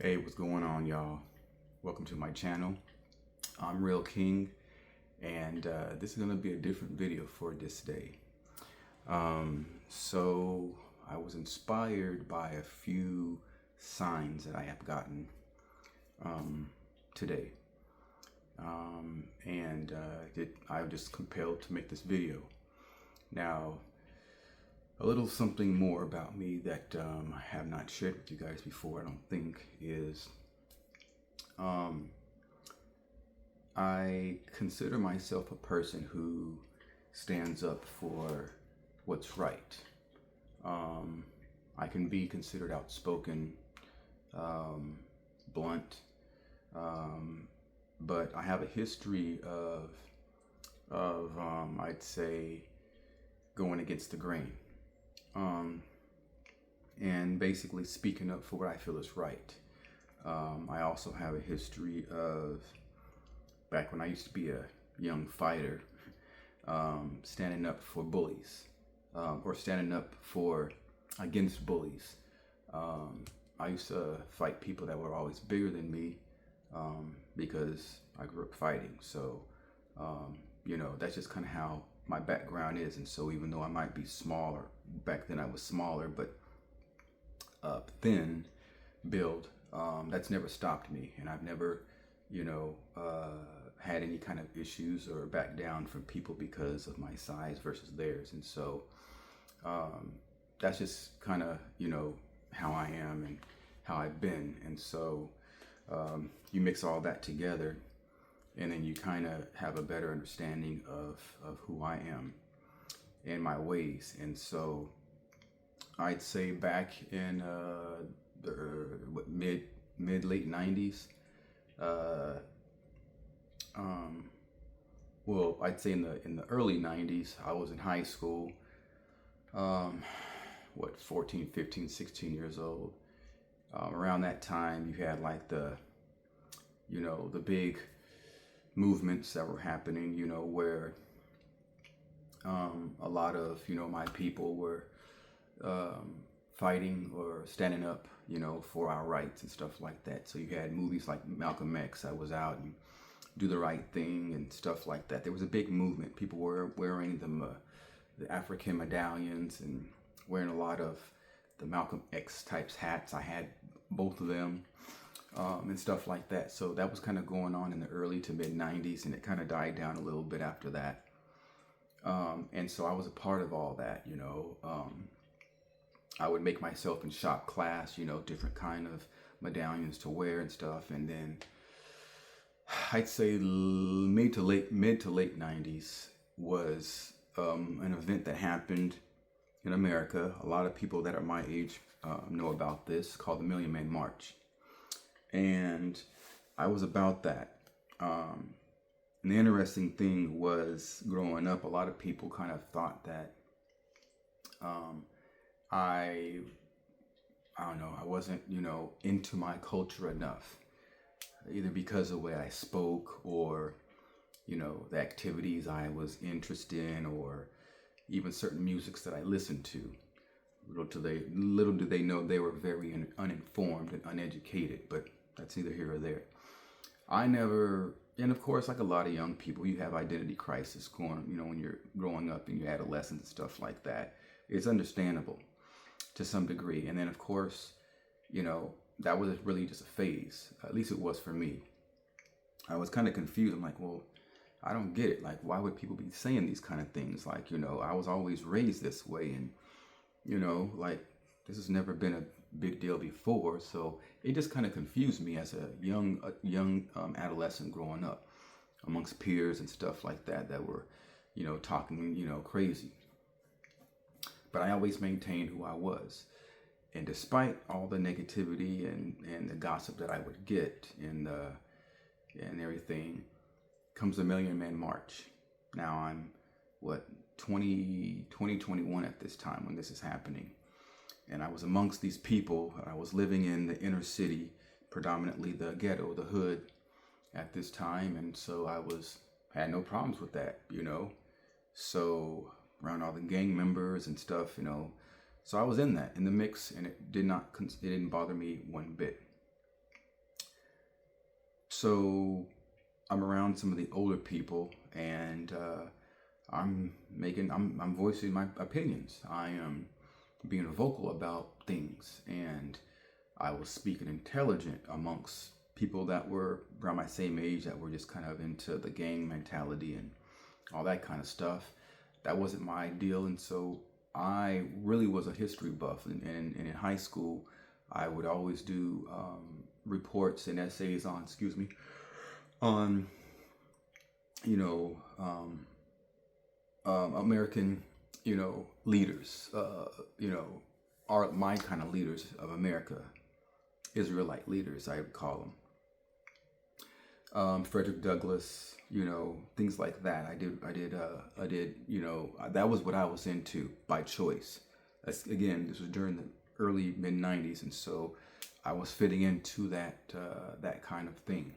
Hey, what's going on, y'all? Welcome to my channel. I'm Real King, and this is gonna be a different video for this day. So I was inspired by a few signs that I have gotten today, and I was just compelled to make this video. Now, a little something more about me that I have not shared with you guys before, I don't think, is I consider myself a person who stands up for what's right. I can be considered outspoken, blunt, but I have a history of I'd say going against the grain, and basically speaking up for what I feel is right. I also have a history of back when I used to be a young fighter, standing up for bullies, or standing up for against bullies. I used to fight people that were always bigger than me, because I grew up fighting. So, that's just kind of how my background is. And so even though I might be smaller, back then I was smaller, but thin build, that's never stopped me. And I've never, had any kind of issues or back down from people because of my size versus theirs. And so that's just kind of, how I am and how I've been. And so you mix all that together, and then you kind of have a better understanding of who I am and my ways. And so I'd say back in the mid late 90s, well, I'd say in the early 90s, I was in high school, 14, 15, 16 years old. Around that time, you had like the big movements that were happening, where a lot of, my people were fighting or standing up, for our rights and stuff like that. So you had movies like Malcolm X that was out and Do the Right Thing and stuff like that. There was a big movement. People were wearing the African medallions and wearing a lot of the Malcolm X types hats. I had both of them, and stuff like that. So that was kind of going on in the early to mid 90s, and it kind of died down a little bit after that. And so I was a part of all that, I would make myself in shop class, different kind of medallions to wear and stuff. And then I'd say mid to late 90s was an event that happened in America. A lot of people that are my age know about this, called the Million Man March. And I was about that. And the interesting thing was, growing up, a lot of people kind of thought that I don't know, I wasn't, into my culture enough, either because of the way I spoke or, the activities I was interested in, or even certain musics that I listened to. Little do they know they were very uninformed and uneducated, but that's neither here or there. I never, and of course, like a lot of young people, you have identity crisis going, when you're growing up in your adolescence and stuff like that. It's understandable to some degree. And then of course, that was really just a phase. At least it was for me. I was kind of confused. I'm like, well, I don't get it. Like, why would people be saying these kind of things? Like, I was always raised this way, and, like, this has never been a big deal before. So it just kind of confused me as a young adolescent growing up amongst peers and stuff like that were, talking, crazy. But I always maintained who I was. And despite all the negativity and the gossip that I would get and everything, comes the Million Man March. Now I'm, 21 at this time when this is happening. And I was amongst these people. I was living in the inner city, predominantly the ghetto, the hood at this time. And so had no problems with that, So around all the gang members and stuff, So I was in the mix, and it didn't bother me one bit. So I'm around some of the older people, and I'm voicing my opinions. I am being vocal about things, and I was speaking intelligent amongst people that were around my same age that were just kind of into the gang mentality and all that kind of stuff. That wasn't my deal, and so I really was a history buff. And in high school, I would always do reports and essays on, on you know American leaders, are my kind of leaders of America, Israelite leaders, I would call them. Frederick Douglass, things like that. I did, that was what I was into by choice. Again, this was during the early mid '90s, and so I was fitting into that kind of thing.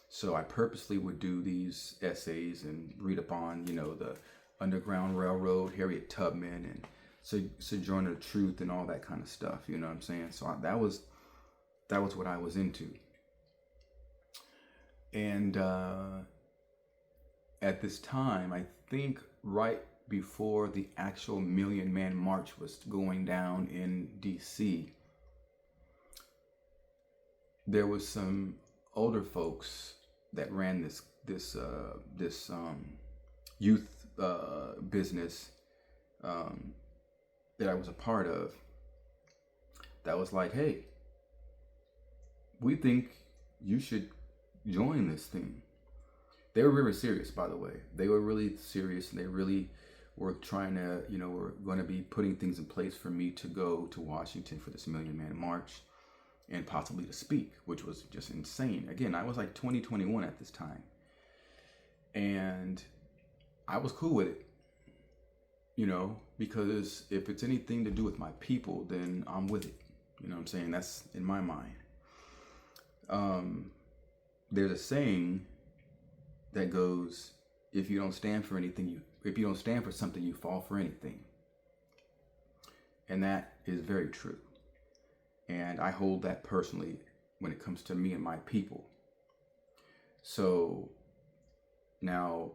So I purposely would do these essays and read up on, the Underground Railroad, Harriet Tubman, and Sojourner Truth, and all that kind of stuff. You know what I'm saying? So that was what I was into. And at this time, I think right before the actual Million Man March was going down in DC, there was some older folks that ran this youth business that I was a part of. That was like, hey, we think you should join this thing. They were very serious, by the way. They were really serious, and they really were trying to, were going to be putting things in place for me to go to Washington for this Million Man March and possibly to speak, which was just insane. Again, I was like 21 at this time. And I was cool with it, because if it's anything to do with my people, then I'm with it. You know what I'm saying? That's in my mind. There's a saying that goes, if you don't stand for something, you fall for anything. And that is very true. And I hold that personally when it comes to me and my people. So now,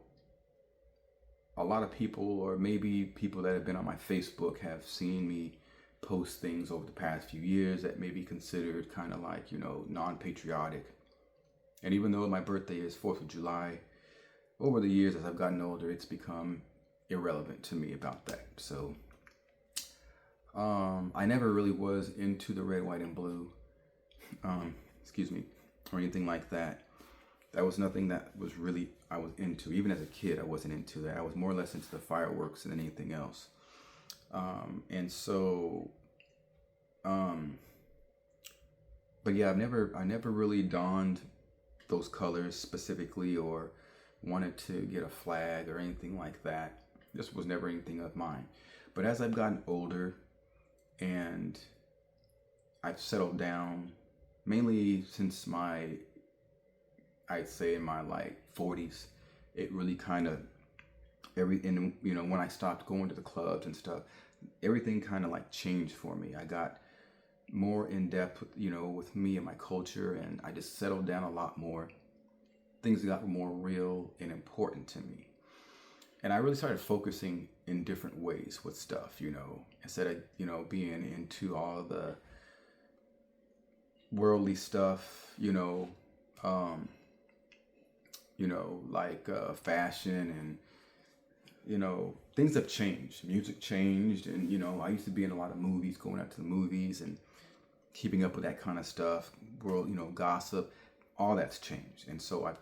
a lot of people, or maybe people that have been on my Facebook, have seen me post things over the past few years that may be considered kind of like, non-patriotic. And even though my birthday is 4th of July, over the years as I've gotten older, it's become irrelevant to me about that. So I never really was into the red, white, and blue, or anything like that. That was nothing that was really I was into. Even as a kid, I wasn't into that. I was more or less into the fireworks than anything else. But yeah, I never really donned those colors specifically or wanted to get a flag or anything like that. This was never anything of mine. But as I've gotten older and I've settled down, mainly since I'd say in my like 40s, it really kind of when I stopped going to the clubs and stuff, everything kind of like changed for me. I got more in depth, with me and my culture, and I just settled down a lot more. Things got more real and important to me. And I really started focusing in different ways with stuff, instead of, being into all the worldly stuff, like fashion and, things have changed. Music changed, and, I used to be in a lot of movies, going out to the movies and keeping up with that kind of stuff, world, gossip, all that's changed. And so I've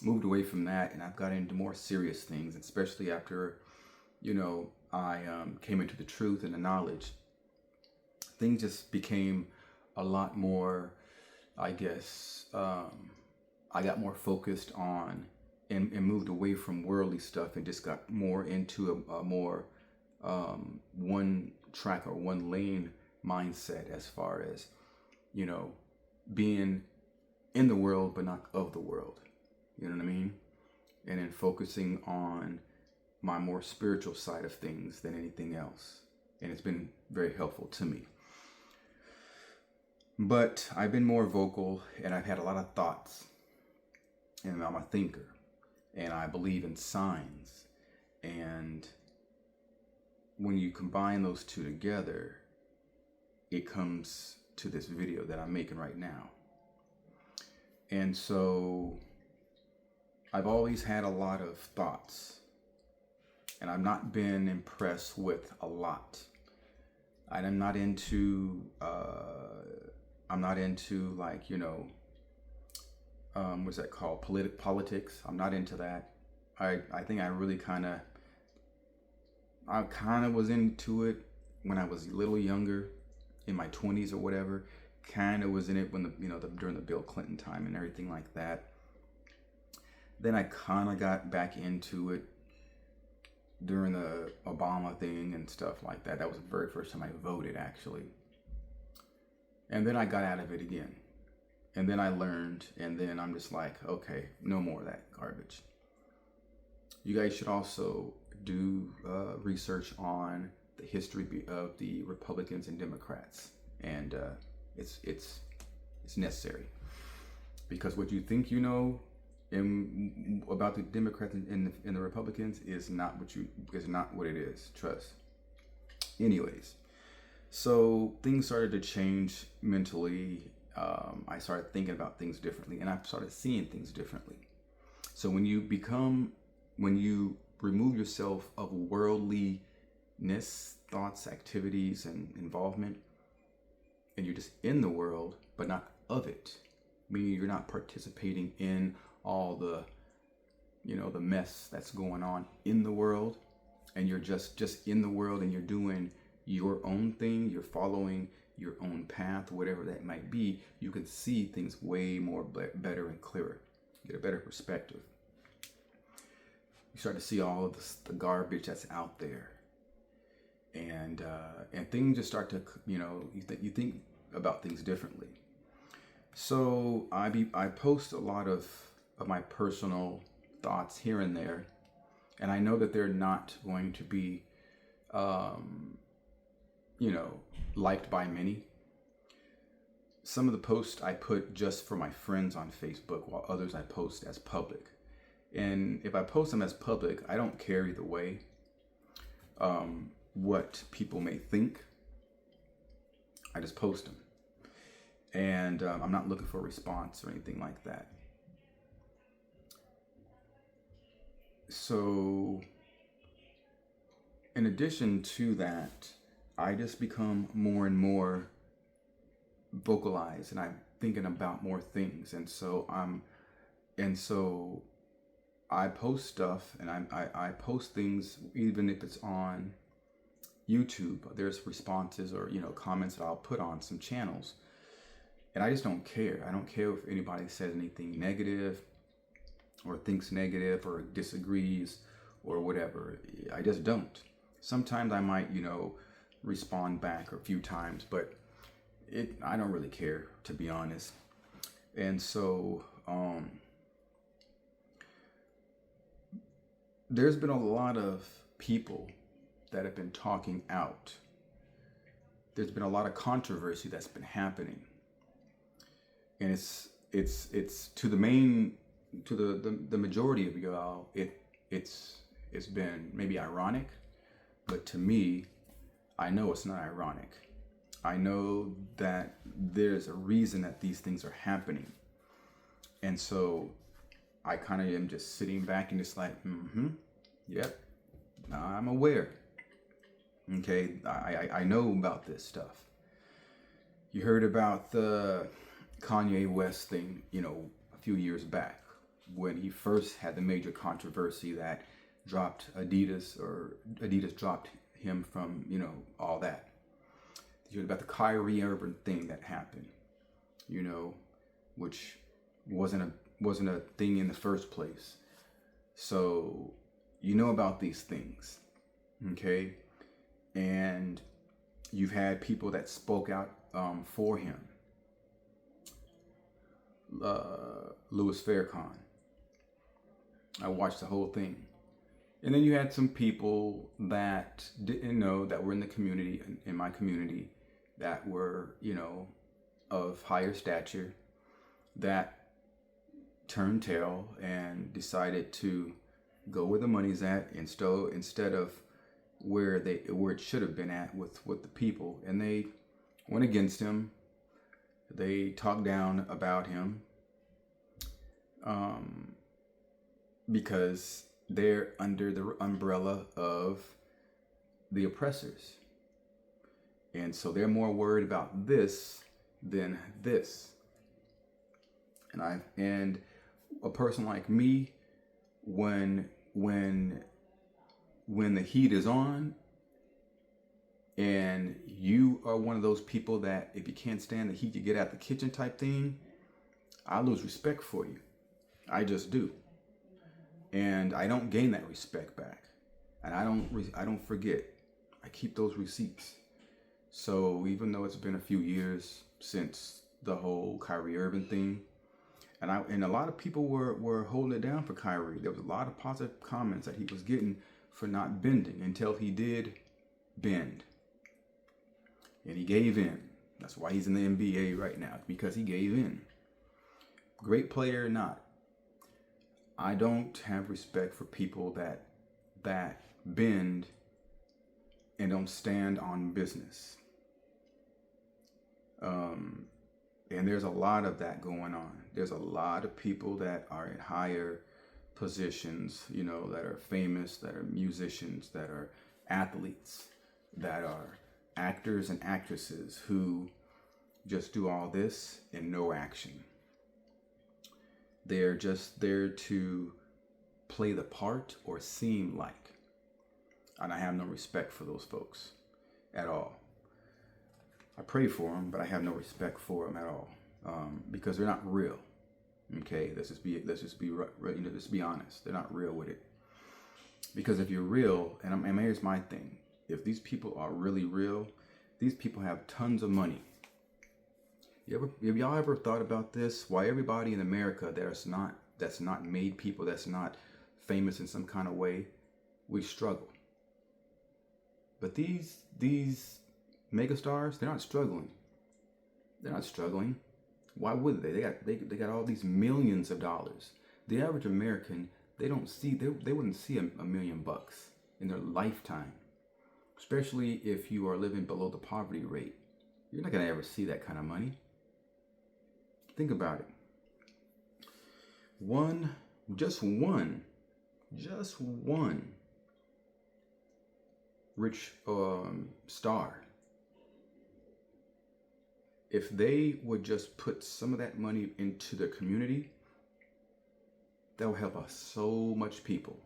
moved away from that, and I've got into more serious things, especially after, I came into the truth and the knowledge. Things just became a lot more, I guess, I got more focused on and moved away from worldly stuff and just got more into a more one track or one lane mindset, as far as, being in the world but not of the world. You know what I mean? And then focusing on my more spiritual side of things than anything else. And it's been very helpful to me. But I've been more vocal, and I've had a lot of thoughts, and I'm a thinker, and I believe in signs. And when you combine those two together, it comes to this video that I'm making right now. And so I've always had a lot of thoughts, and I've not been impressed with a lot. I'm not into like, what's that called? Politics. I'm not into that. I think I kind of was into it when I was a little younger, in my 20s or whatever. Kind of was in it when during the Bill Clinton time and everything like that. Then I kind of got back into it during the Obama thing and stuff like that. That was the very first time I voted, actually. And then I got out of it again. And then I learned, and then I'm just like, okay, no more of that garbage. You guys should also do research on the history of the Republicans and Democrats. And it's necessary. Because what you think you know about the Democrats and the Republicans is not what it is. Trust. Anyways, so things started to change mentally. I started thinking about things differently, and I started seeing things differently. So when you remove yourself of worldliness, thoughts, activities, and involvement, and you're just in the world, but not of it, meaning you're not participating in all the mess that's going on in the world, and you're just in the world, and you're doing your own thing, you're following your own path, whatever that might be, you can see things way more better and clearer. You get a better perspective. You start to see all of the garbage that's out there, and things just start to, you think about things differently. So I post a lot of my personal thoughts here and there, and I know that they're not going to be liked by many. Some of the posts I put just for my friends on Facebook, while others I post as public. And if I post them as public, I don't care either way what people may think. I just post them. And I'm not looking for a response or anything like that. So in addition to that, I just become more and more vocalized, and I'm thinking about more things. And so I post stuff, and I post things, even if it's on YouTube. There's responses or comments that I'll put on some channels, and I just don't care. I don't care if anybody says anything negative or thinks negative or disagrees or whatever. I just don't. Sometimes I might respond back a few times, but I don't really care, to be honest. And so there's been a lot of people that have been talking out. There's been a lot of controversy that's been happening, and it's to the majority of y'all, it's been maybe ironic, but to me, I know it's not ironic. I know that there's a reason that these things are happening. And so I kind of am just sitting back and just like, yep, I'm aware. Okay, I know about this stuff. You heard about the Kanye West thing, a few years back, when he first had the major controversy that dropped Adidas dropped him from, all that. You heard about the Kyrie Irving thing that happened, which wasn't a thing in the first place. So you know about these things, okay? And you've had people that spoke out for him. Louis Farrakhan. I watched the whole thing. And then you had some people that didn't know, that were in the community, in my community, that were, of higher stature that turned tail and decided to go where the money's at instead of where it should have been at with the people. And they went against him. They talked down about him because they're under the umbrella of the oppressors. And so they're more worried about this than this. And a person like me, when the heat is on and you are one of those people that if you can't stand the heat, you get out the kitchen type thing, I lose respect for you. I just do. And I don't gain that respect back. And I don't forget. I keep those receipts. So even though it's been a few years since the whole Kyrie Irving thing, and a lot of people were holding it down for Kyrie. There was a lot of positive comments that he was getting for not bending until he did bend. And he gave in. That's why he's in the NBA right now, because he gave in. Great player or not, I don't have respect for people that bend and don't stand on business. And there's a lot of that going on. There's a lot of people that are in higher positions, you know, that are famous, that are musicians, that are athletes, that are actors and actresses who just do all this and no action. They're just there to play the part or seem like. And I have no respect for those folks at all. I pray for them, but I have no respect for them at all, because they're not real. Okay, let's just be honest. They're not real with it. Because if you're real, and here's my thing: if these people are really real, these people have tons of money. Have y'all ever thought about this? Why everybody in America that's not made people, that's not famous in some kind of way, we struggle. But these megastars, they're not struggling. They're not struggling. Why would they? They got all these millions of dollars. The average American, they wouldn't see $1 million in their lifetime. Especially if you are living below the poverty rate. You're not gonna ever see that kind of money. Think about it. Just one rich star, if they would just put some of that money into the community, that will help us so much people.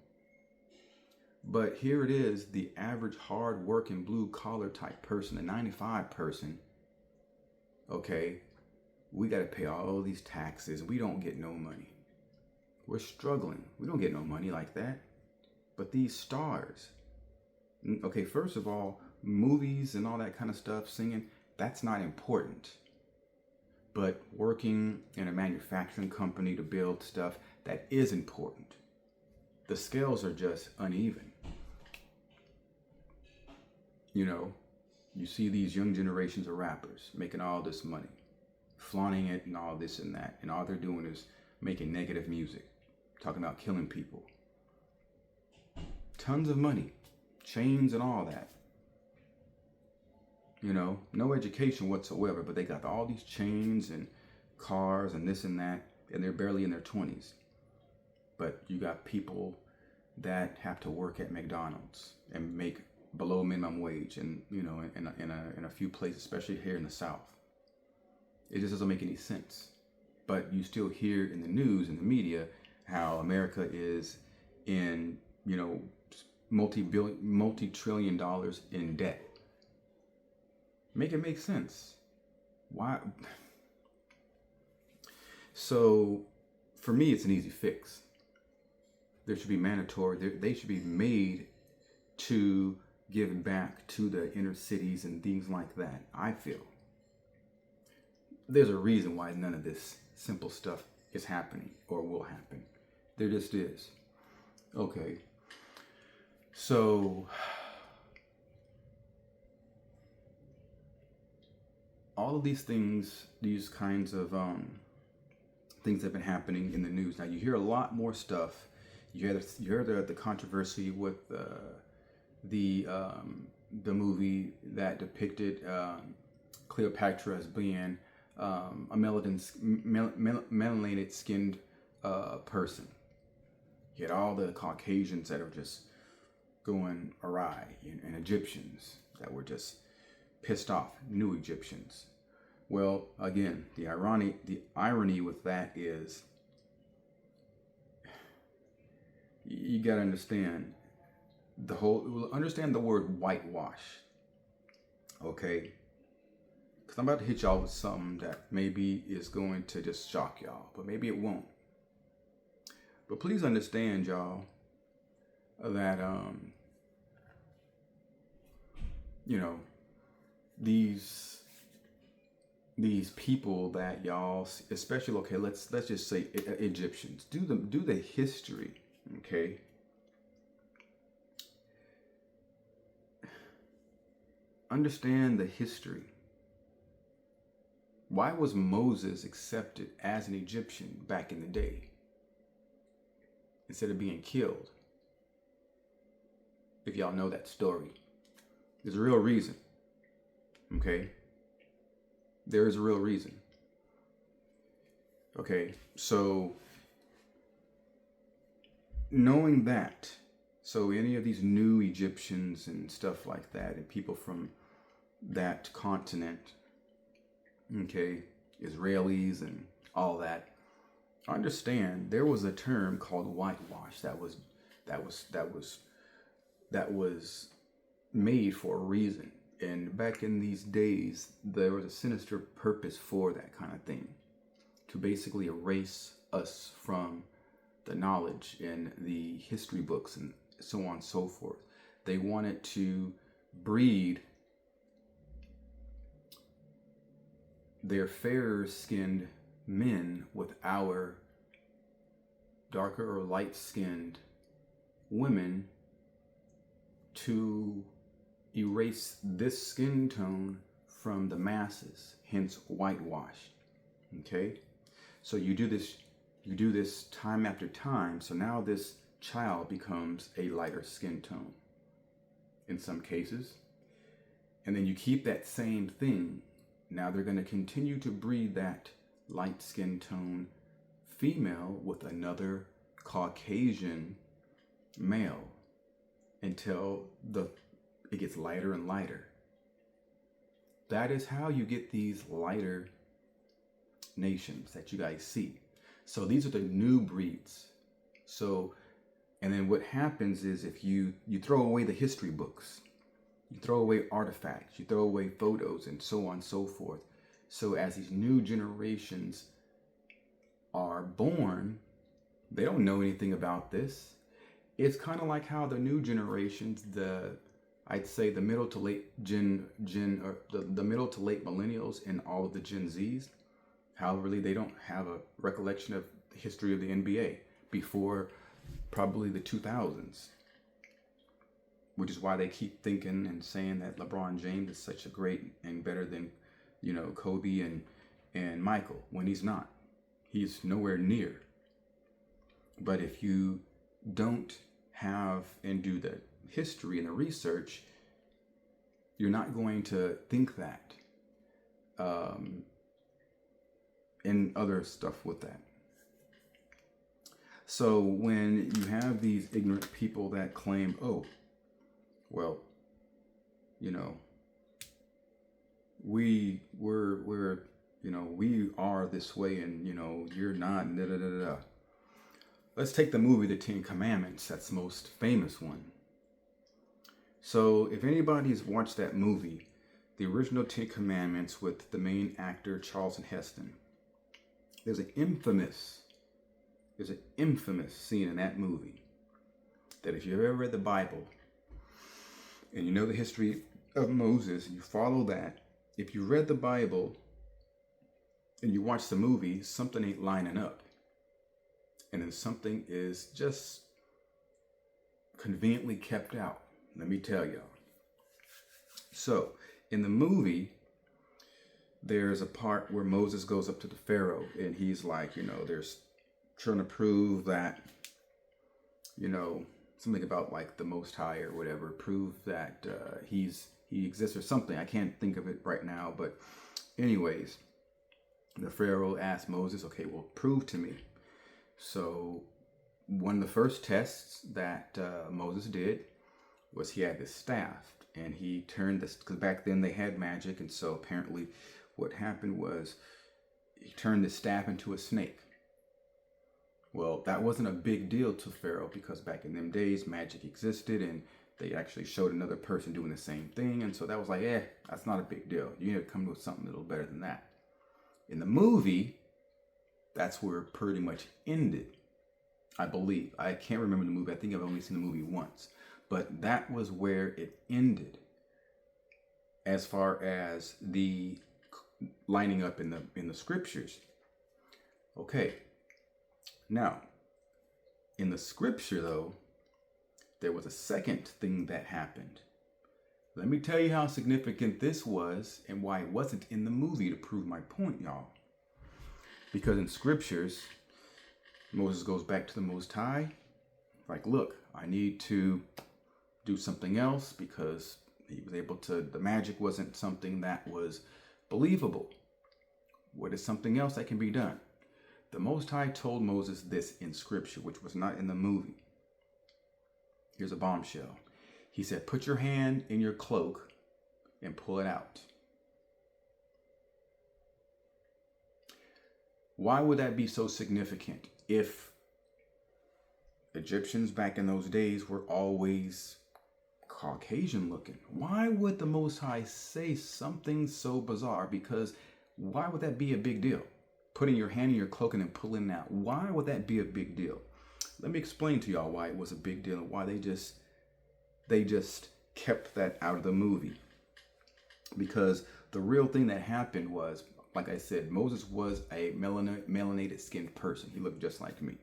But here it is, the average hard working blue collar type person, the 95 person, okay, we got to pay all these taxes. We don't get no money. We're struggling. We don't get no money like that. But these stars, okay, first of all, movies and all that kind of stuff, singing, that's not important. But working in a manufacturing company to build stuff, that is important. The scales are just uneven. You know, you see these young generations of rappers making all this money, flaunting it and all this and that, and all they're doing is making negative music, talking about killing people. Tons of money, chains and all that. You know, no education whatsoever, but they got all these chains and cars and this and that, and they're barely in their 20s. But you got people that have to work at McDonald's and make below minimum wage, and you know, in a few places, especially here in the South. It just doesn't make any sense. But you still hear in the news and the media how America is in, you know, multi-trillion dollars in debt. Make it make sense. Why? So for me, it's an easy fix. There should be mandatory, they should be made to give back to the inner cities and things like that. I feel there's a reason why none of this simple stuff is happening or will happen. There just is. Okay. So all of these things, these kinds of things have been happening in the news. Now you hear a lot more stuff. You hear the controversy with the movie that depicted Cleopatra as being a melanated skinned person. You had all the Caucasians that are just going awry, and Egyptians that were just pissed off, new Egyptians. Well, again, the irony with that is, you got to understand understand the word whitewash, okay? Because I'm about to hit y'all with something that maybe is going to just shock y'all, but maybe it won't. But please understand, y'all, that you know, these people that y'all, especially, okay, let's just say Egyptians, do the history, okay? Understand the history. Why was Moses accepted as an Egyptian back in the day instead of being killed? If y'all know that story, there's a real reason, okay? There is a real reason. Okay, so knowing that, so any of these new Egyptians and stuff like that, and people from that continent, okay, Israelis and all that, understand there was a term called whitewash that was made for a reason. And back in these days, there was a sinister purpose for that kind of thing, to basically erase us from the knowledge in the history books and so on and so forth. They wanted to breed their fairer skinned men with our darker or light skinned women to erase this skin tone from the masses, hence whitewash. Okay, so you do this time after time, so now this child becomes a lighter skin tone in some cases, and then you keep that same thing. Now they're going to continue to breed that light skin tone female with another Caucasian male until it gets lighter and lighter. That is how you get these lighter nations that you guys see. So these are the new breeds. So, and then what happens is, if you throw away the history books, you throw away artifacts, you throw away photos, and so on and so forth. So as these new generations are born, they don't know anything about this. It's kind of like how the new generations, I'd say the middle to late or the middle to late millennials and all of the Gen Zs, how really they don't have a recollection of the history of the NBA before probably the 2000s, which is why they keep thinking and saying that LeBron James is such a great and better than, Kobe and Michael, when he's not. He's nowhere near. But if you don't have and do the history and the research, you're not going to think that. And other stuff with that. So when you have these ignorant people that claim, oh, well, we are this way, and you're not, da da da da. Let's take the movie The Ten Commandments. That's the most famous one. So if anybody's watched that movie, the original Ten Commandments with the main actor Charlton Heston, there's an infamous scene in that movie that if you've ever read the Bible and you know the history of Moses and you follow that, if you read the Bible and you watch the movie, something ain't lining up. And then something is just conveniently kept out. Let me tell y'all. So in the movie, there's a part where Moses goes up to the Pharaoh and he's like, there's trying to prove that, something about like the Most High or whatever, prove that he exists or something. I can't think of it right now, but anyways, the Pharaoh asked Moses, okay, well, prove to me. So one of the first tests that Moses did was he had this staff, and he turned this, because back then they had magic, and so apparently what happened was he turned the staff into a snake. Well, that wasn't a big deal to Pharaoh, because back in them days magic existed, and they actually showed another person doing the same thing, and so that was like, that's not a big deal. You need to come to something a little better than that. In the movie, that's where it pretty much ended, I believe. I can't remember the movie. I think I've only seen the movie once. But that was where it ended as far as the lining up in the scriptures. Okay. Now, in the scripture, though, there was a second thing that happened. Let me tell you how significant this was and why it wasn't in the movie to prove my point, y'all. Because in scriptures, Moses goes back to the Most High. Like, look, I need to do something else because he was able to, the magic wasn't something that was believable. What is something else that can be done? The Most High told Moses this in scripture, which was not in the movie. Here's a bombshell. He said, put your hand in your cloak and pull it out. Why would that be so significant if Egyptians back in those days were always Caucasian looking? Why would the Most High say something so bizarre? Because why would that be a big deal? Putting your hand in your cloak and then pulling it out. Why would that be a big deal? Let me explain to y'all why it was a big deal and why they just kept that out of the movie. Because the real thing that happened was, like I said, Moses was a melanated skinned person. He looked just like me.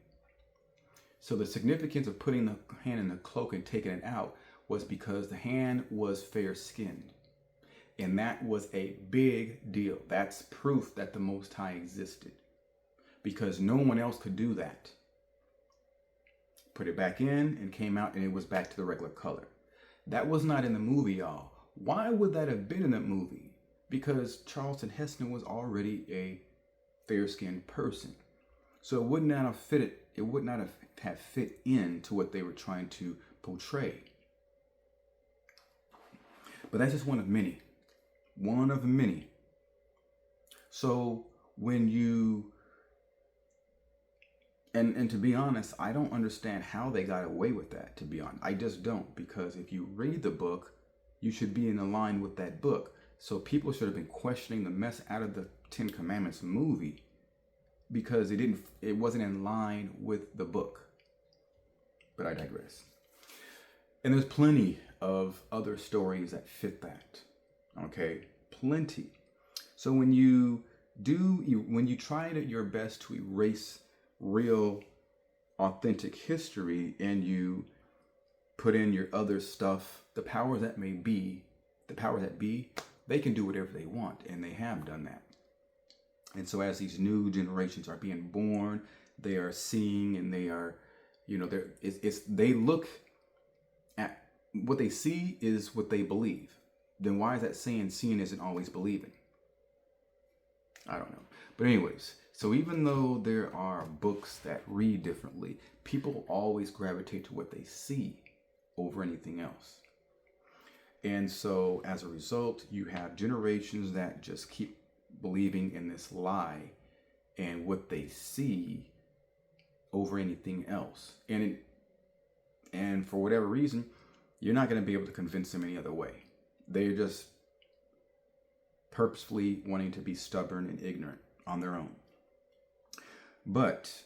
So the significance of putting the hand in the cloak and taking it out was because the hand was fair skinned. And that was a big deal. That's proof that the Most High existed. Because no one else could do that. Put it back in and came out and it was back to the regular color. That was not in the movie, y'all. Why would that have been in that movie? Because Charlton Heston was already a fair-skinned person. So it would not have fitted. It would not have fit into what they were trying to portray. But that's just one of many. One of many. So when you, and to be honest, I don't understand how they got away with that, to be honest. I just don't, because if you read the book, you should be in line with that book. So people should have been questioning the mess out of the Ten Commandments movie because it wasn't in line with the book. But I digress. And there's plenty of other stories that fit that. Okay, plenty. So when you try your best to erase real, authentic history and you put in your other stuff, the powers that be, they can do whatever they want, and they have done that. And so as these new generations are being born, they are seeing and they are, they look at what they see is what they believe. Then why is that saying seeing isn't always believing? I don't know. But anyways, so even though there are books that read differently, people always gravitate to what they see over anything else. And so as a result, you have generations that just keep believing in this lie and what they see over anything else. And for whatever reason, you're not going to be able to convince them any other way. They're just purposefully wanting to be stubborn and ignorant on their own. But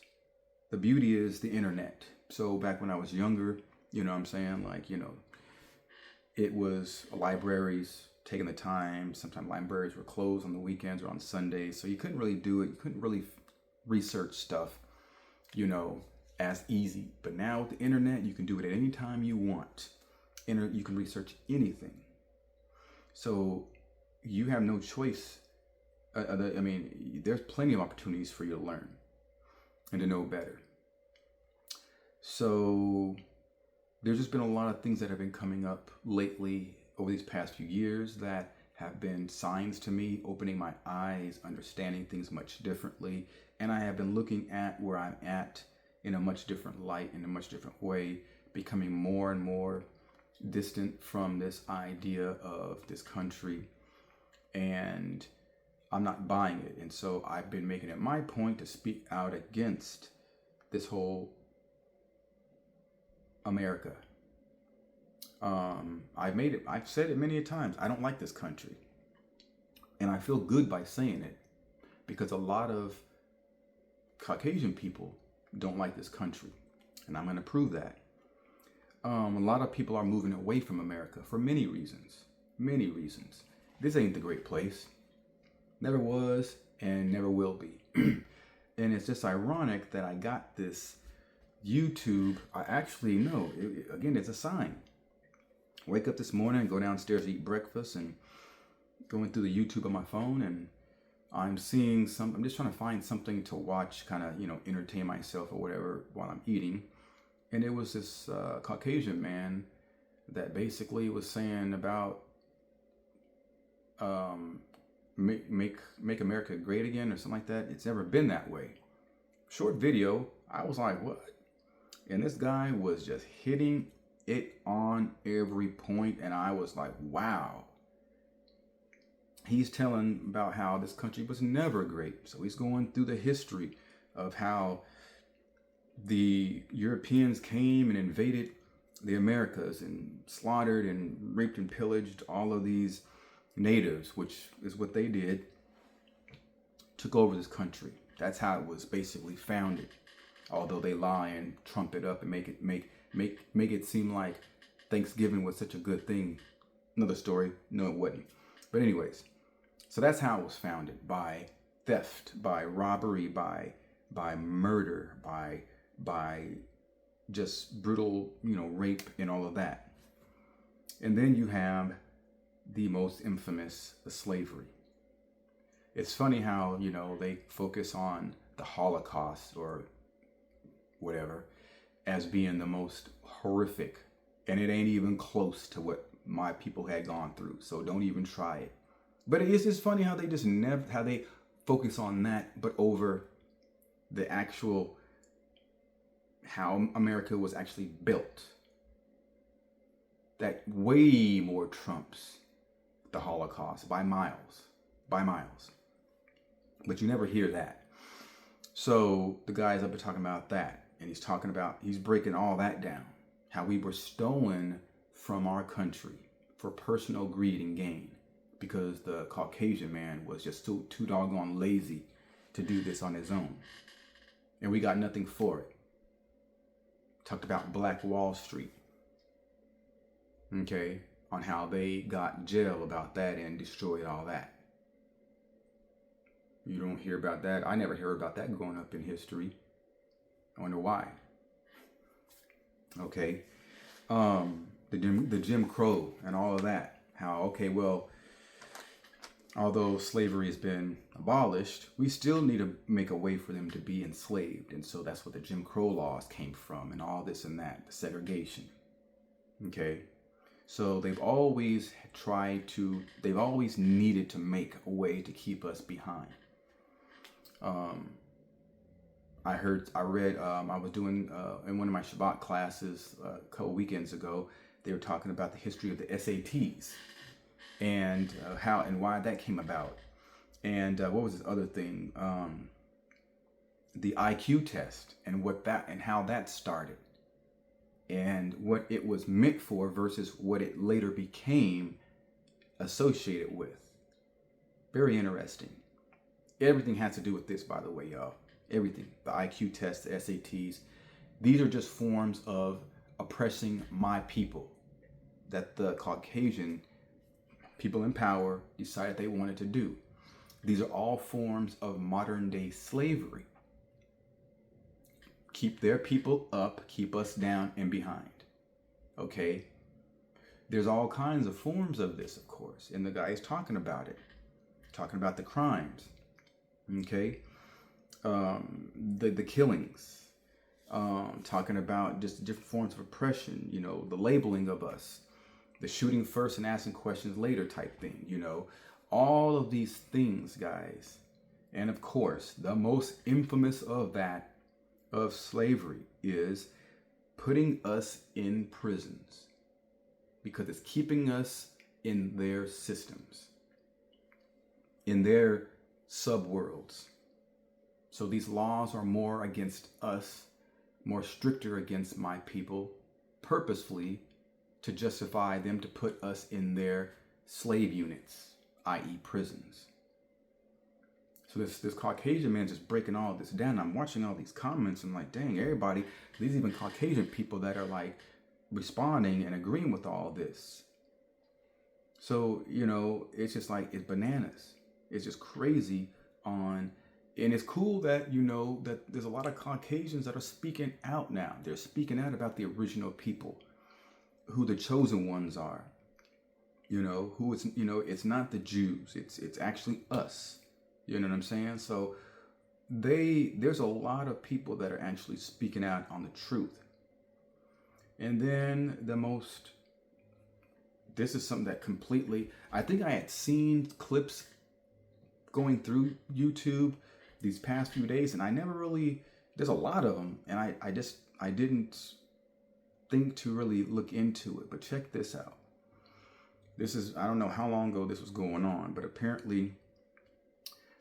the beauty is the internet. So back when I was younger, you know what I'm saying? It was libraries taking the time. Sometimes libraries were closed on the weekends or on Sundays. So you couldn't really do it. You couldn't really research stuff, as easy. But now with the internet, you can do it at any time you want. You can research anything. So you have no choice I mean, there's plenty of opportunities for you to learn and to know better. So there's just been a lot of things that have been coming up lately over these past few years that have been signs to me, opening my eyes, understanding things much differently. And I have been looking at where I'm at in a much different light, in a much different way, becoming more and more distant from this idea of this country. And I'm not buying it. And so I've been making it my point to speak out against this whole America. I've said it many a times. I don't like this country. And I feel good by saying it because a lot of Caucasian people don't like this country. And I'm going to prove that. A lot of people are moving away from America for many reasons. Many reasons. This ain't the great place. Never was and never will be. And it's just ironic that I got this YouTube. I actually know, again, it's a sign. Wake up this morning and go downstairs to eat breakfast and going through the YouTube on my phone, and I'm seeing I'm just trying to find something to watch, kind of, entertain myself or whatever while I'm eating. And it was this Caucasian man that basically was saying about make America great again or something like that. It's never been that way. Short video. I was like, what? And this guy was just hitting it on every point, and I was like, wow. He's telling about how this country was never great. So he's going through the history of how the Europeans came and invaded the Americas and slaughtered and raped and pillaged all of these natives, which is what they did, took over this country. That's how it was basically founded. Although they lie and trump it up and make it seem like Thanksgiving was such a good thing. Another story. No, it wasn't. But anyways, so that's how it was founded, by theft, by robbery, by murder, by just brutal, rape and all of that. And then you have the most infamous, the slavery. It's funny how, they focus on the Holocaust or whatever as being the most horrific, and it ain't even close to what my people had gone through. So don't even try it. But it's just funny how they focus on that, but over the actual, how America was actually built. That way more trumps the Holocaust by miles. But you never hear that. So the guy's up there talking about that, and he's breaking all that down. How we were stolen from our country for personal greed and gain, because the Caucasian man was just too doggone lazy to do this on his own. And we got nothing for it. Talked about Black Wall Street. Okay, on how they got jail about that and destroyed all that. You don't hear about that. I never heard about that growing up in history. I wonder why. Okay, the Jim Crow and all of that. How, okay, well, although slavery has been abolished, we still need to make a way for them to be enslaved. And so that's what the Jim Crow laws came from, and all this and that, the segregation. Okay, so they've always needed to make a way to keep us behind. I was doing in one of my Shabbat classes a couple weekends ago, they were talking about the history of the SATs and how and why that came about. And what was this other thing? The IQ test and how that started and what it was meant for versus what it later became associated with. Very interesting. Everything has to do with this, by the way, y'all. Everything. The IQ test, the SATs. These are just forms of oppressing my people that the Caucasian people in power decided they wanted to do. These are all forms of modern day slavery. Keep their people up, keep us down and behind. Okay? There's all kinds of forms of this, of course, and the guy is talking about it. talking about the crimes, okay, the killings, talking about just different forms of oppression, you know, the labeling of us, the shooting first and asking questions later type thing, you know, all of these things, guys. And of course, the most infamous of that, of slavery, is putting us in prisons because it's keeping us in their systems, in their subworlds. So these laws are more against us, more stricter against my people, purposefully to justify them to put us in their slave units, i.e. prisons. So this Caucasian man just breaking all this down. I'm watching all these comments and like, dang, everybody, these even Caucasian people that are like responding and agreeing with all this. So, you know, it's just like, it's bananas. It's just crazy and it's cool that, you know, that there's a lot of Caucasians that are speaking out now. They're speaking out about the original people, who the chosen ones are, you know, who it's, you know, it's not the Jews. It's actually us. You know what I'm saying? So there's a lot of people that are actually speaking out on the truth. And then this is something that completely, I think I had seen clips going through YouTube these past few days, and I never really, there's a lot of them, and I didn't think to really look into it. But check this out. This is, I don't know how long ago this was going on, but apparently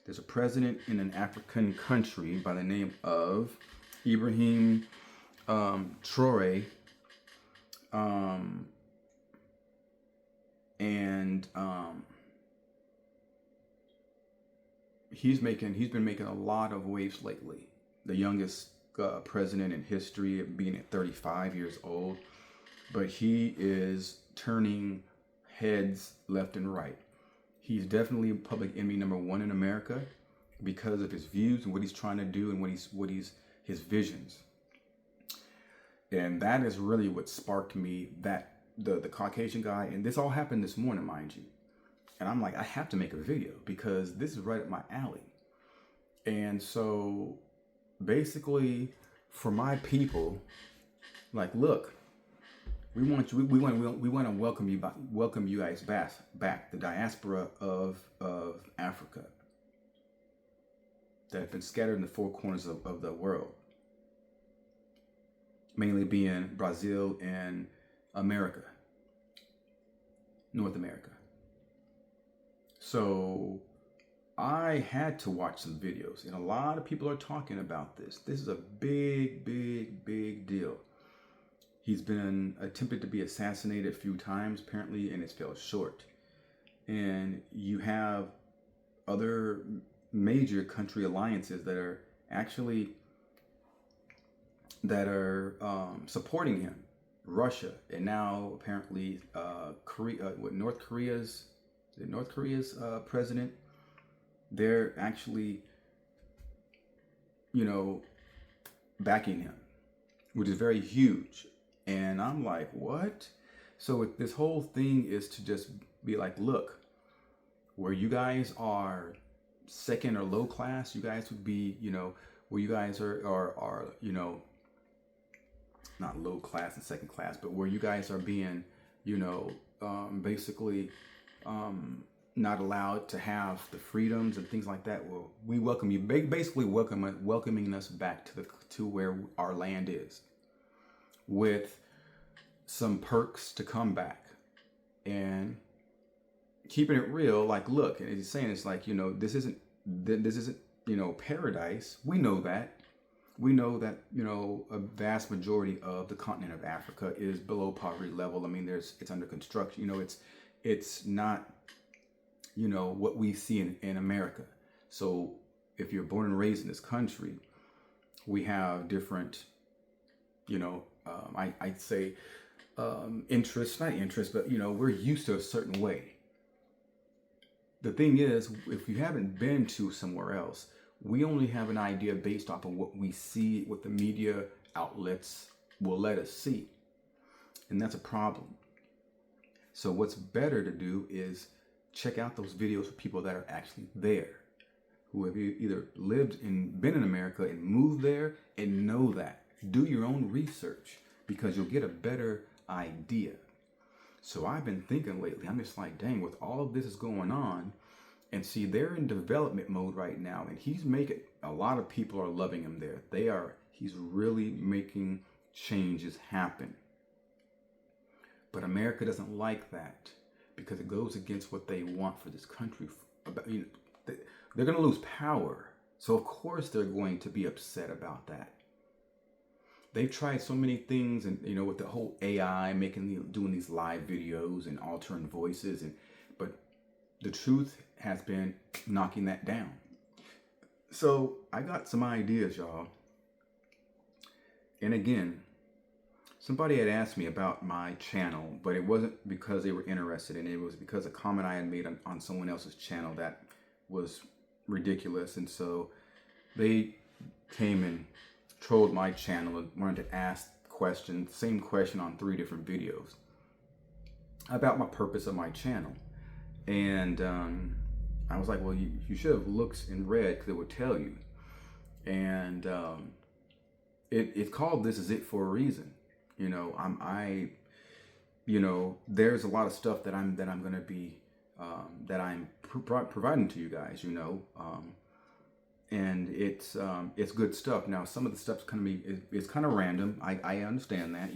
there's a president in an African country by the name of Ibrahim Traore, and he's been making a lot of waves lately. The youngest president in history, being at 35 years old, but he is turning heads left and right. He's definitely public enemy number one in America because of his views and what he's trying to do and his visions. And that is really what sparked me, that the Caucasian guy, and this all happened this morning, mind you. And I'm like, I have to make a video because this is right up my alley. And so basically for my people, like, look, we want to welcome you guys back, the diaspora of Africa that have been scattered in the four corners of the world, mainly being Brazil and America, North America. So I had to watch some videos, and a lot of people are talking about this. This is a big, big, big deal. He's been attempted to be assassinated a few times, apparently, and it's fell short. And you have other major country alliances that are actually supporting him. Russia, and now apparently North Korea's president. They're actually, you know, backing him, which is very huge. And I'm like, what? So this whole thing is to just be like, look, where you guys are second or low class, you guys would be, you know, where you guys are, you know, not low class and second class, but where you guys are being, you know, basically not allowed to have the freedoms and things like that. Well, we welcome you, basically welcoming us back to where our land is, with some perks to come back and keeping it real. Like, look, and he's saying, it's like, you know, this isn't, you know, paradise. We know that, you know, a vast majority of the continent of Africa is below poverty level. I mean, it's under construction. You know, it's not, you know, what we see in America. So if you're born and raised in this country, we have different, you know, I'd say interests, not interests, but, you know, we're used to a certain way. The thing is, if you haven't been to somewhere else, we only have an idea based off of what we see, what the media outlets will let us see. And that's a problem. So what's better to do is check out those videos of people that are actually there, who have either lived and been in America and moved there and know that. Do your own research because you'll get a better idea. So I've been thinking lately, I'm just like, dang, with all of this is going on, and see, they're in development mode right now, and he's making, a lot of people are loving him there. He's really making changes happen. But America doesn't like that because it goes against what they want for this country. They're going to lose power. So of course they're going to be upset about that. They've tried so many things, and with the whole AI, doing these live videos and altering voices, but the truth has been knocking that down. So I got some ideas, y'all. And again, somebody had asked me about my channel, but it wasn't because they were interested in it. It was because a comment I had made on someone else's channel that was ridiculous. And so they came and trolled my channel and wanted to ask questions, same question on 3 different videos about my purpose of my channel. And I was like, well, you should have looked and read, because it would tell you. And it's called "This Is It" for a reason. There's a lot of stuff that I'm going to be providing to you guys. And it's good stuff. Now, some of the stuff's it's kind of random. I understand that,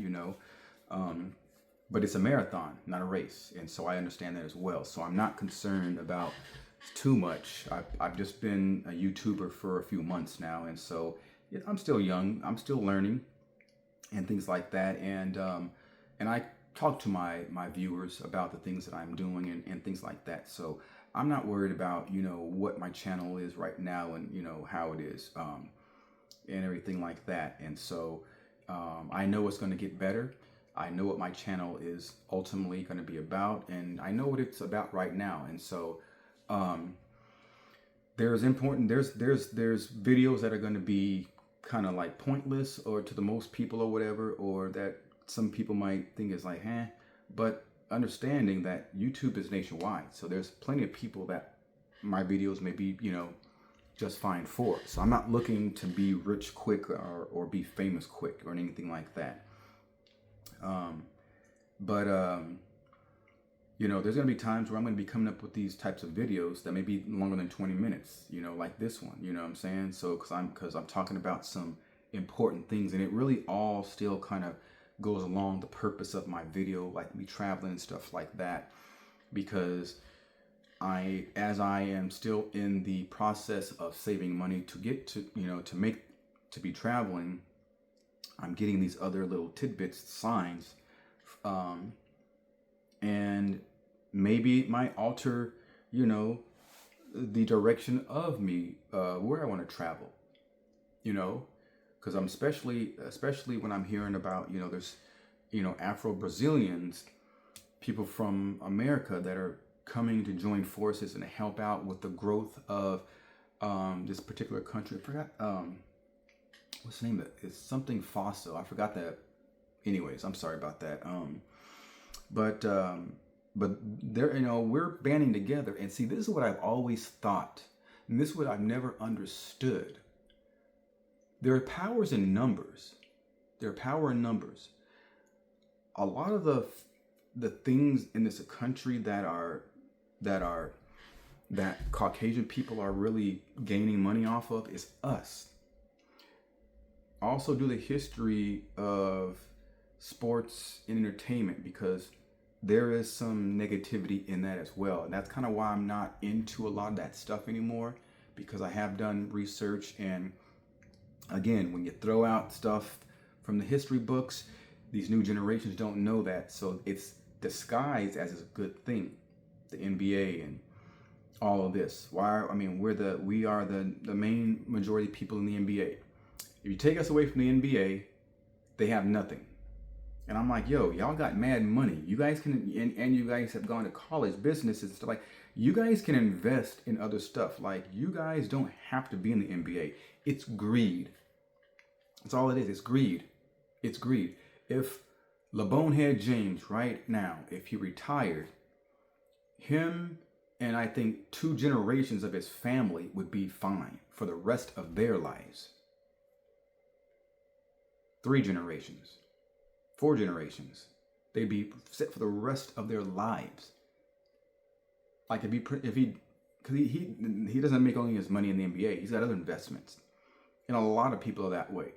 but it's a marathon, not a race, and so I understand that as well. So I'm not concerned about too much. I've just been a YouTuber for a few months now, and so I'm still young. I'm still learning and things like that. And I talk to my viewers about the things that I'm doing and things like that. So I'm not worried about what my channel is right now and how it is and everything like that. And so I know it's going to get better. I know what my channel is ultimately going to be about, and I know what it's about right now. And so there's videos that are going to be kind of like pointless or to the most people or whatever, or that some people might think is like, but understanding that YouTube is nationwide. So there's plenty of people that my videos may be, just fine for. So I'm not looking to be rich quick or be famous quick or anything like that. There's going to be times where I'm going to be coming up with these types of videos that may be longer than 20 minutes, like this one, what I'm saying? So, because I'm talking about some important things, and it really all still kind of goes along the purpose of my video, like me traveling and stuff like that, because as I am still in the process of saving money to get to, to be traveling, I'm getting these other little tidbits, signs, and maybe it might alter, the direction of me, where I want to travel, because I'm especially when I'm hearing about, there's, Afro-Brazilians, people from America that are coming to join forces and help out with the growth of this particular country. I forgot, what's the name of it? It's something Faso. I forgot that. Anyways, I'm sorry about that. But there, we're banding together, and see, this is what I've always thought, and this is what I've never understood. There are powers in numbers. There are power in numbers. A lot of the things in this country that Caucasian people are really gaining money off of is us. Also, do the history of sports and entertainment, because there is some negativity in that as well. And that's kind of why I'm not into a lot of that stuff anymore, because I have done research. And again, when you throw out stuff from the history books, these new generations don't know that. So it's disguised as a good thing, the NBA and all of this. We are the main majority of people in the NBA. If you take us away from the NBA, they have nothing. And I'm like, yo, y'all got mad money. You guys can, and you guys have gone to college, businesses and stuff. Like, you guys can invest in other stuff. Like, you guys don't have to be in the NBA. It's greed. That's all it is. It's greed. It's greed. If LeBonehead James right now, if he retired, him And I think 2 generations of his family would be fine for the rest of their lives. 3 generations, 4 generations, they'd be set for the rest of their lives. Like if he, because he doesn't make only his money in the NBA. He's got other investments, and a lot of people are that way.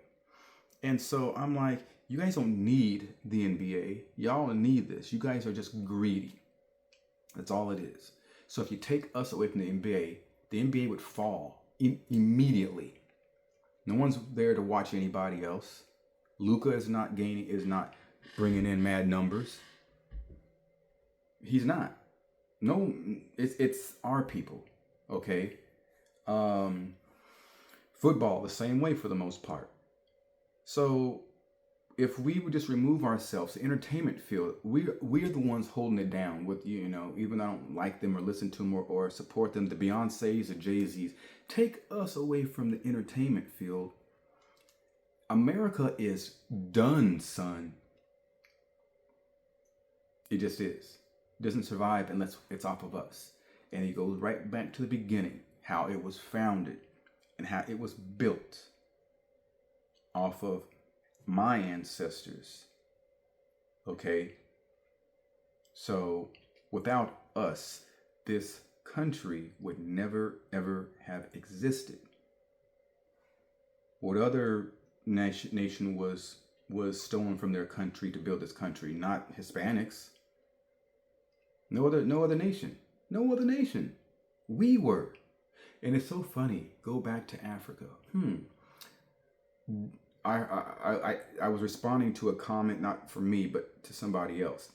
And so I'm like, you guys don't need the NBA. Y'all need this. You guys are just greedy. That's all it is. So if you take us away from the NBA would fall immediately. No one's there to watch anybody else. Luka is not bringing in mad numbers. He's not. No, it's our people. Okay. Football the same way for the most part. So if we would just remove ourselves, the entertainment field, we're the ones holding it down with, you know, even though I don't like them or listen to them or support them, the Beyoncés, the Jay-Z's. Take us away from the entertainment field. America is done, son. It just is. It doesn't survive unless it's off of us. And it goes right back to the beginning, how it was founded and how it was built off of my ancestors. Okay? So without us, this country would never ever have existed. What other nation was stolen from their country to build this country? Not Hispanics. No other nation. No other nation. We were. And it's so funny. Go back to Africa. I was responding to a comment, not from me, but to somebody else.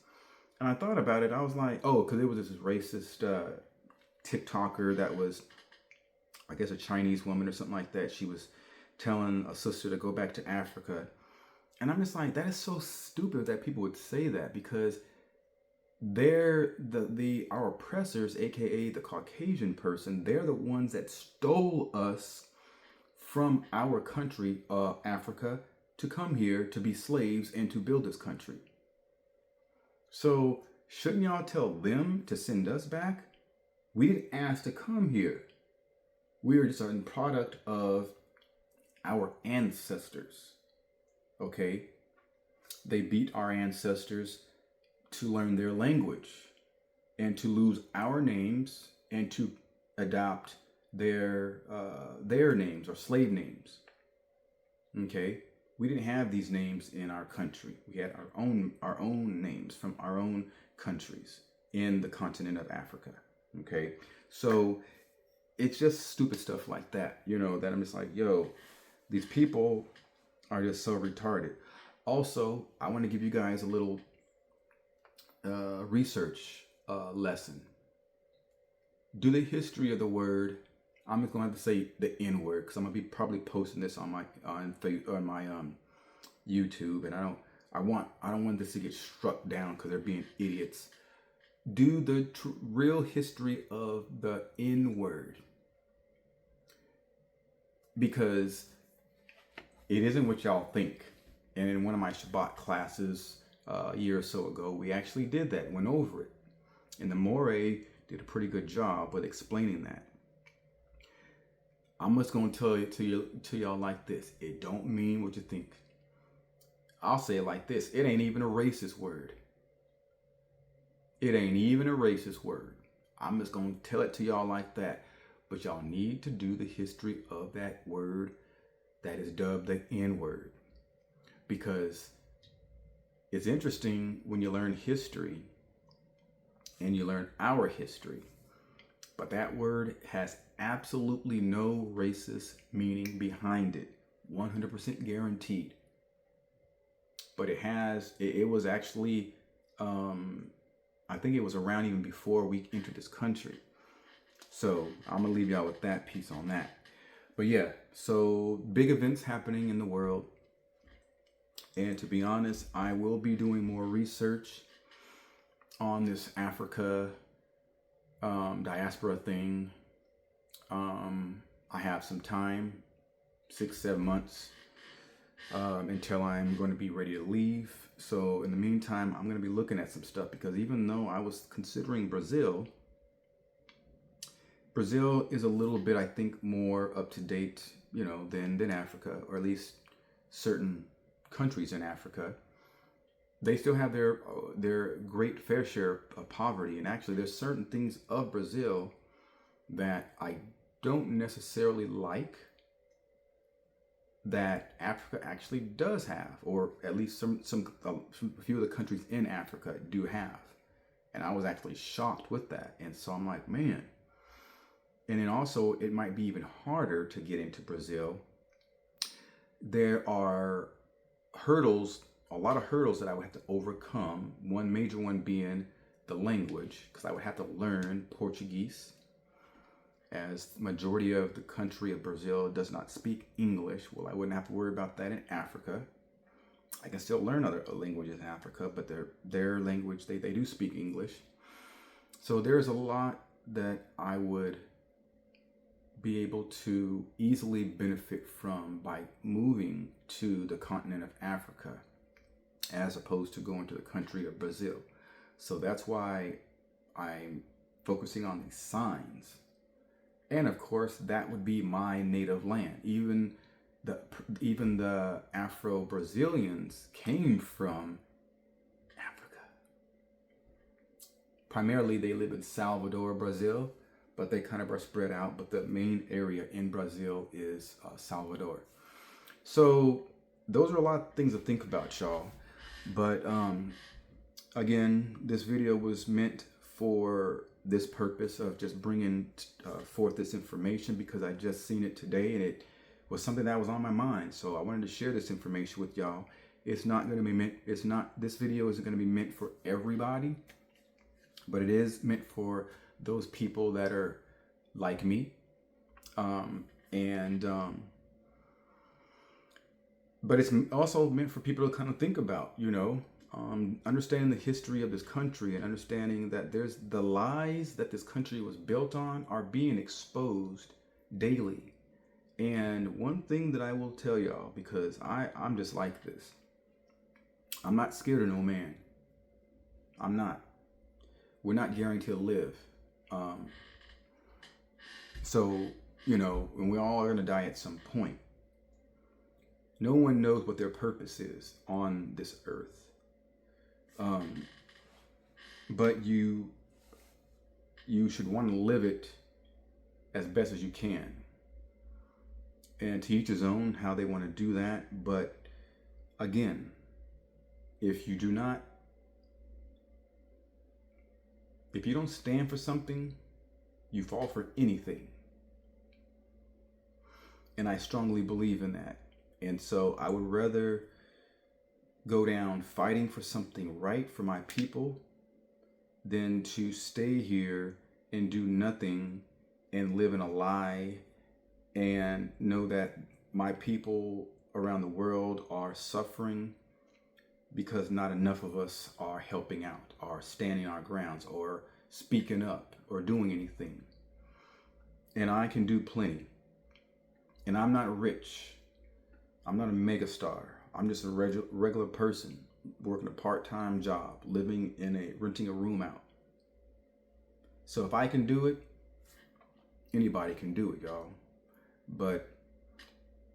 And I thought about it. I was like, oh, because it was this racist TikToker that was, I guess, a Chinese woman or something like that. She was telling a sister to go back to Africa. And I'm just like, that is so stupid that people would say that, because they're our oppressors, aka the Caucasian person. They're the ones that stole us from our country, Africa, to come here to be slaves and to build this country. So shouldn't y'all tell them to send us back? We didn't ask to come here. We are just a product of our ancestors. Okay? They beat our ancestors to learn their language and to lose our names and to adopt their names or slave names. Okay? We didn't have these names in our country. We had our own names from our own countries in the continent of Africa. Okay? So it's just stupid stuff like that, you know, that I'm just like, yo, these people are just so retarded. Also, I want to give you guys a little research lesson. Do the history of the word. I'm just going to have to say the N word, because I'm going to be probably posting this on my YouTube, and I don't want this to get struck down because they're being idiots. Do the real history of the N word, because it isn't what y'all think. And in one of my Shabbat classes a year or so ago, we actually did that, went over it, and the Moray did a pretty good job with explaining that. I'm just going to tell it to y'all like this. It don't mean what you think. I'll say it like this. It ain't even a racist word. It ain't even a racist word. I'm just going to tell it to y'all like that. But y'all need to do the history of that word that is dubbed the N word. Because it's interesting when you learn history and you learn our history. But that word has absolutely no racist meaning behind it. 100% guaranteed. But it was actually, I think it was around even before we entered this country. So I'm going to leave y'all with that piece on that. But yeah, so big events happening in the world. And to be honest, I will be doing more research on this Africa diaspora thing. I have some time, 6-7 months, until I'm going to be ready to leave. So in the meantime, I'm going to be looking at some stuff, because even though I was considering Brazil, Brazil is a little bit, I think, more up to date, you know, than Africa, or at least certain countries in Africa. They still have their great fair share of poverty, and actually, there's certain things of Brazil that I don't necessarily like that Africa actually does have, or at least a few of the countries in Africa do have. And I was actually shocked with that. And so I'm like, man. And then also, it might be even harder to get into Brazil. There are hurdles, a lot of hurdles that I would have to overcome. One major one being the language, because I would have to learn Portuguese, as the majority of the country of Brazil does not speak English. Well, I wouldn't have to worry about that in Africa. I can still learn other languages in Africa, but their language, they do speak English. So there's a lot that I would be able to easily benefit from by moving to the continent of Africa, as opposed to going to the country of Brazil. So that's why I'm focusing on these signs. And of course, that would be my native land. Even the Afro-Brazilians came from Africa. Primarily, they live in Salvador, Brazil, but they kind of are spread out. But the main area in Brazil is Salvador. So those are a lot of things to think about, y'all. But again, this video was meant for this purpose of just bringing forth this information, because I just seen it today and it was something that was on my mind. So I wanted to share this information with y'all. It's not going to be meant, this video isn't going to be meant for everybody, but it is meant for those people that are like me. But it's also meant for people to kind of think about, you know, understanding the history of this country and understanding that there's the lies that this country was built on are being exposed daily. And one thing that I will tell y'all, because I'm just like this, I'm not scared of no man. I'm not. We're not guaranteed to live. So, you know, and we all are going to die at some point. No one knows what their purpose is on this earth. But you should want to live it as best as you can. And to each his own how they want to do that. But again, if you don't stand for something, you fall for anything. And I strongly believe in that. And so I would rather go down fighting for something right for my people than to stay here and do nothing and live in a lie and know that my people around the world are suffering because not enough of us are helping out or standing our grounds or speaking up or doing anything. And I can do plenty. And I'm not rich. I'm not a megastar. I'm just a regular person working a part-time job, renting a room out. So if I can do it, anybody can do it, y'all. But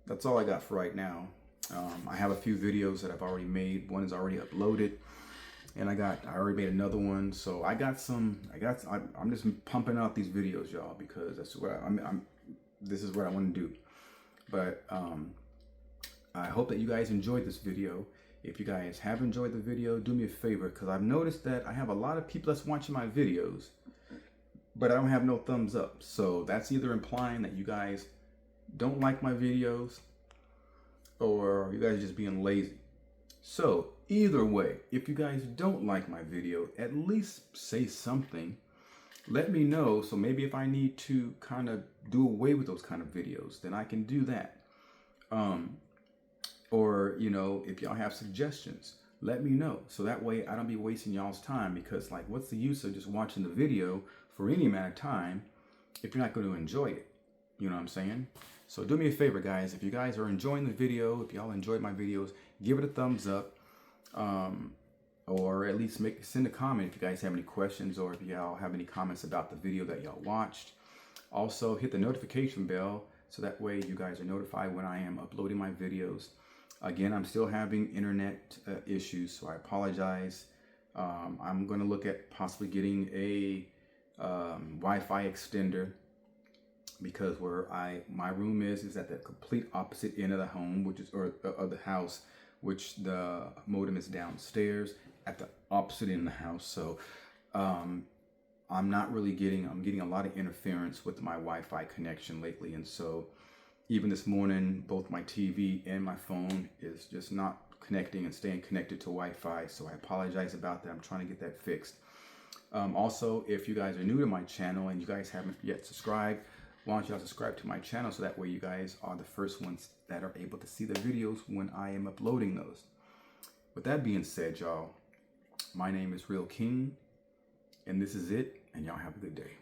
that's all I got for right now. I have a few videos that I've already made. One is already uploaded, and I already made another one. So I'm just pumping out these videos, y'all, because that's what this is what I want to do. But I hope that you guys enjoyed this video. If you guys have enjoyed the video, do me a favor, because I've noticed that I have a lot of people that's watching my videos, but I don't have no thumbs up. So that's either implying that you guys don't like my videos or you guys are just being lazy. So either way, if you guys don't like my video, at least say something. Let me know. So maybe if I need to kind of do away with those kind of videos, then I can do that. Or, you know, if y'all have suggestions, let me know. So that way I don't be wasting y'all's time, because like, what's the use of just watching the video for any amount of time if you're not going to enjoy it? You know what I'm saying? So do me a favor, guys. If you guys are enjoying the video, if y'all enjoyed my videos, give it a thumbs up. Or at least send a comment if you guys have any questions, or if y'all have any comments about the video that y'all watched. Also, hit the notification bell so that way you guys are notified when I am uploading my videos. Again, I'm still having internet issues, so I apologize. I'm going to look at possibly getting a Wi-Fi extender, because where my room is at the complete opposite end of the home, which is of the house, which the modem is downstairs at the opposite end of the house. So I'm getting a lot of interference with my Wi-Fi connection lately, and so even this morning, both my TV and my phone is just not connecting and staying connected to Wi-Fi. So I apologize about that. I'm trying to get that fixed. Also, if you guys are new to my channel and you guys haven't yet subscribed, why don't y'all subscribe to my channel so that way you guys are the first ones that are able to see the videos when I am uploading those. With that being said, y'all, my name is Ri'LL King, and this is it, and y'all have a good day.